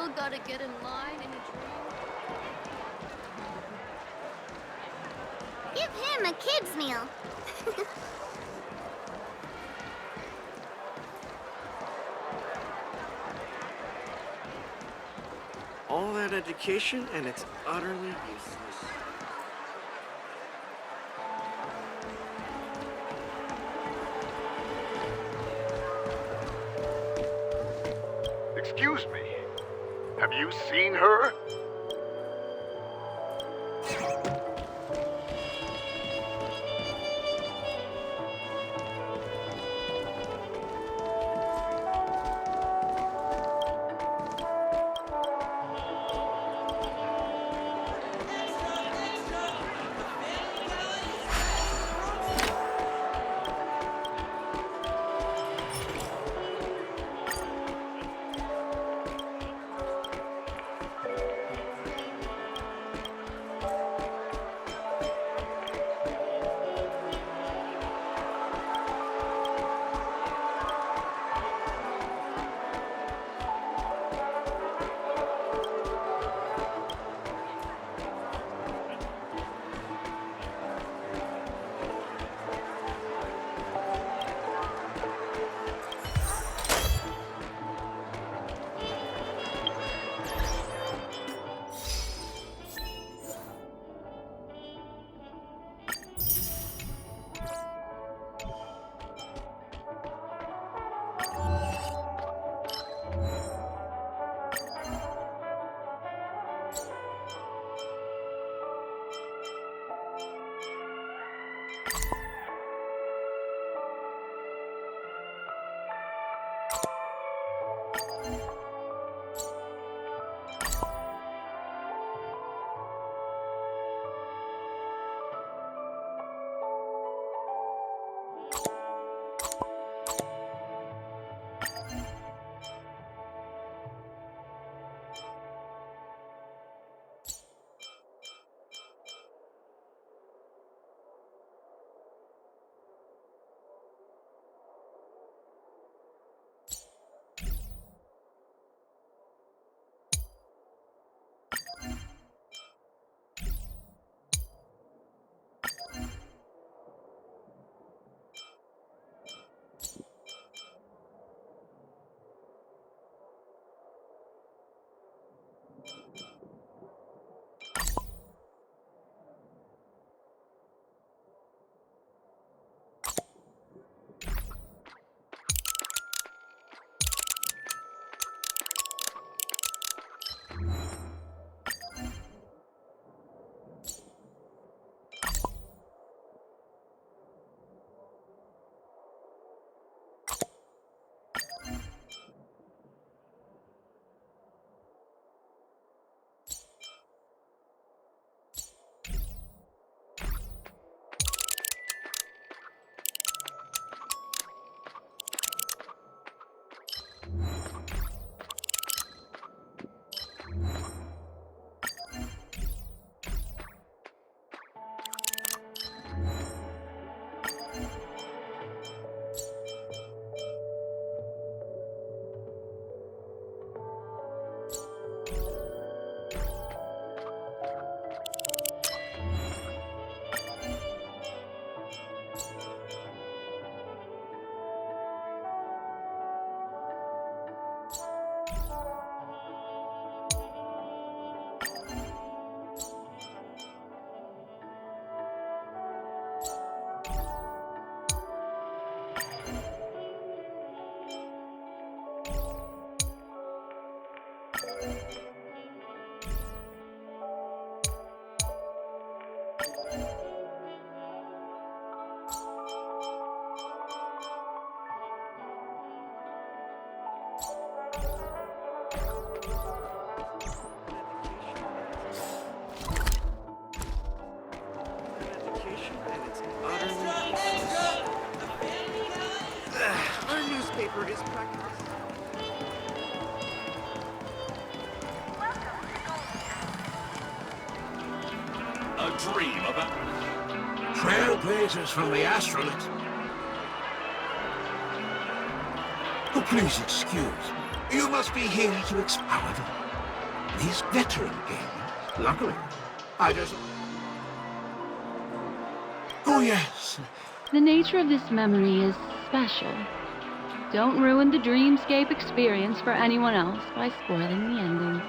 Still gotta get in line in a dream. Give him a kid's meal. All that education and it's utterly useless. Excuse me. Have you seen her? Paper is practice. A dream about Trailblazers from the astrolith. Oh, please excuse me. You must be here to however. These veteran gamers. Luckily, I just... Oh, yes. The nature of this memory is special. Don't ruin the dreamscape experience for anyone else by spoiling the ending.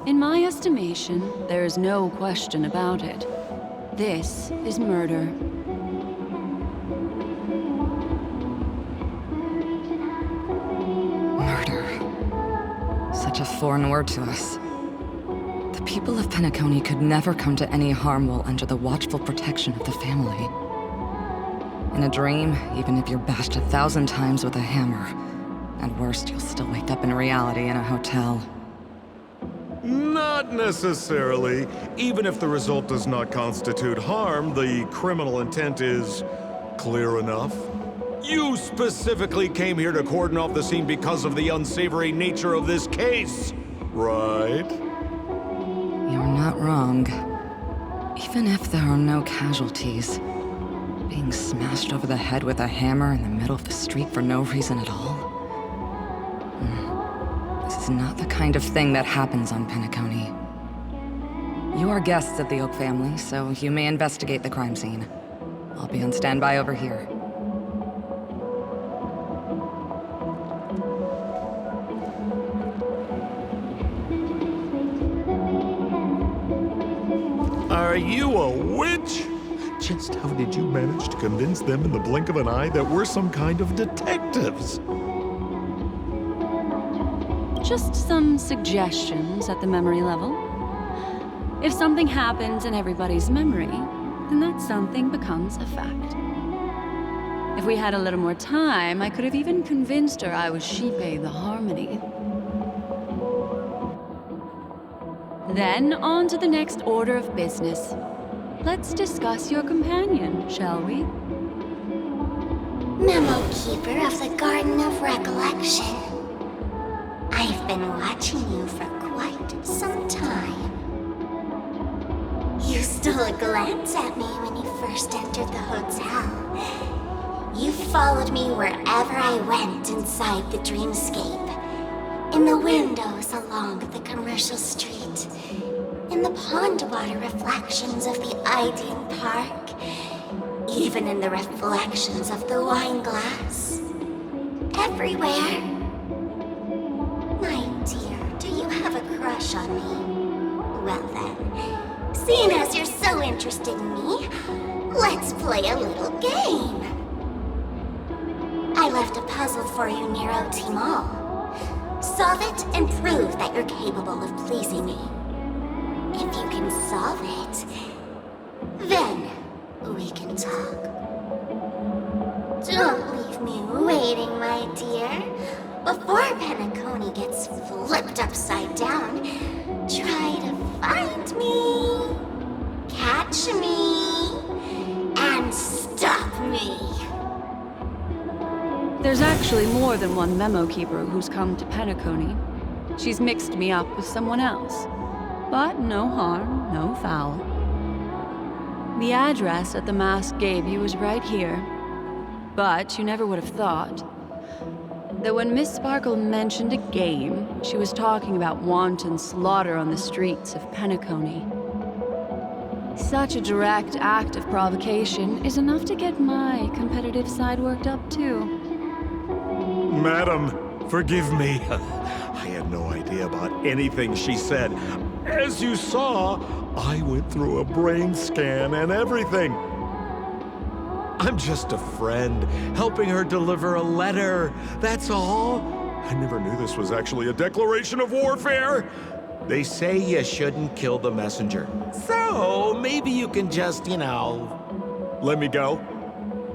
In my estimation, there is no question about it. This is murder. Murder. Such a foreign word to us. The people of Penacony could never come to any harm while under the watchful protection of the family. In a dream, even if you're bashed 1,000 times with a hammer, at worst, you'll still wake up in reality in a hotel. Not necessarily. Even if the result does not constitute harm, the criminal intent is clear enough. You specifically came here to cordon off the scene because of the unsavory nature of this case, right? You're not wrong. Even if there are no casualties, being smashed over the head with a hammer in the middle of the street for no reason at all? This is not the kind of thing that happens on Penacony. You are guests of the Oak family, so you may investigate the crime scene. I'll be on standby over here. Are you a witch? Just how did you manage to convince them in the blink of an eye that we're some kind of detectives? Just some suggestions at the memory level. If something happens in everybody's memory, then that something becomes a fact. If we had a little more time, I could have even convinced her I was Shipe the Harmony. Then, on to the next order of business. Let's discuss your companion, shall we? Memo Keeper of the Garden of Recollection. I've been watching you for quite some time. You stole a glance at me when you first entered the hotel. You followed me wherever I went inside the dreamscape. In the windows along the commercial street. In the pond water reflections of the Idean Park. Even in the reflections of the wine glass. Everywhere. My dear, do you have a crush on me? Well then, seeing as you're so interested in me, let's play a little game. I left a puzzle for you near OT Mall. Solve it and prove that you're capable of pleasing me. If you can solve it, then we can talk. Don't leave me waiting, my dear. Before Penacony gets flipped upside down, try to find me, catch me, and stop me. There's actually more than one memo keeper who's come to Penacony. She's mixed me up with someone else. But no harm, no foul. The address that the mask gave you is right here. But you never would have thought that when Miss Sparkle mentioned a game, she was talking about wanton slaughter on the streets of Penacony. Such a direct act of provocation is enough to get my competitive side worked up too. Madam, forgive me. I had no idea about anything she said. As you saw, I went through a brain scan and everything. I'm just a friend, helping her deliver a letter, that's all. I never knew this was actually a declaration of warfare. They say you shouldn't kill the messenger. So, maybe you can just, let me go.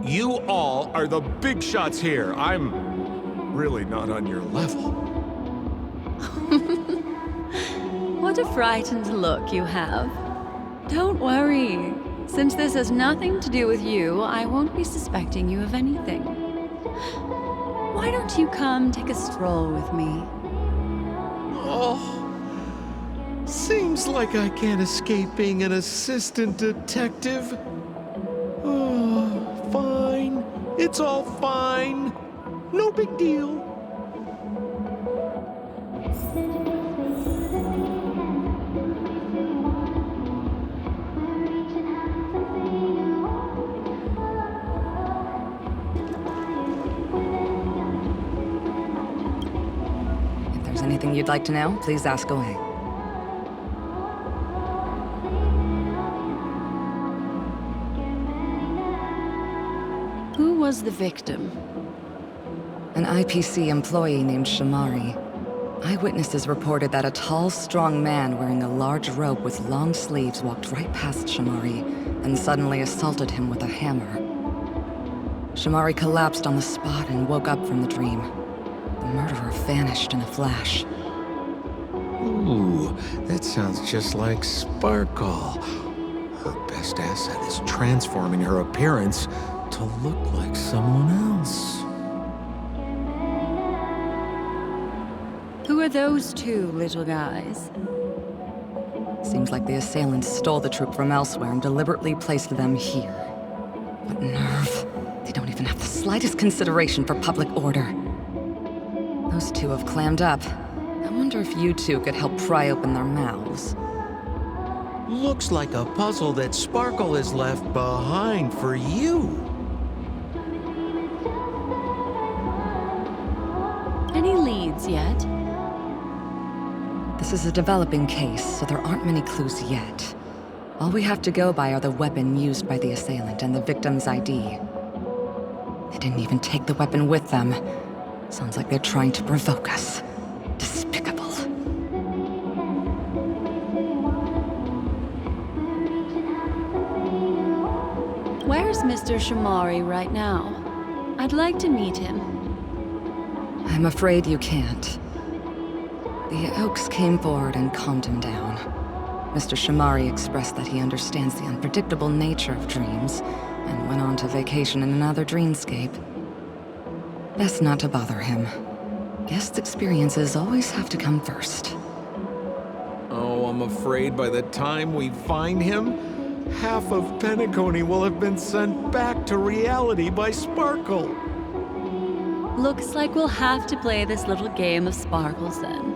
You all are the big shots here. I'm really not on your level. What a frightened look you have. Don't worry. Since this has nothing to do with you, I won't be suspecting you of anything. Why don't you come take a stroll with me? Oh, seems like I can't escape being an assistant detective. Oh, fine. It's all fine. No big deal. If there's anything you'd like to know, please ask away. Who was the victim? An IPC employee named Shamari. Eyewitnesses reported that a tall, strong man wearing a large robe with long sleeves walked right past Shamari and suddenly assaulted him with a hammer. Shamari collapsed on the spot and woke up from the dream. The murderer vanished in a flash. Ooh, that sounds just like Sparkle. Her best asset is transforming her appearance to look like someone else. Who are those two little guys? Seems like the assailants stole the troop from elsewhere and deliberately placed them here. What nerve. They don't even have the slightest consideration for public order. Those two have clammed up. I wonder if you two could help pry open their mouths. Looks like a puzzle that Sparkle has left behind for you. Any leads yet? This is a developing case, so there aren't many clues yet. All we have to go by are the weapon used by the assailant and the victim's ID. They didn't even take the weapon with them. Sounds like they're trying to provoke us. Despicable. Where's Mr. Shamari right now? I'd like to meet him. I'm afraid you can't. The Oaks came forward and calmed him down. Mr. Shamari expressed that he understands the unpredictable nature of dreams, and went on to vacation in another dreamscape. Best not to bother him. Guest experiences always have to come first. Oh, I'm afraid by the time we find him, half of Penacony will have been sent back to reality by Sparkle. Looks like we'll have to play this little game of sparkles then.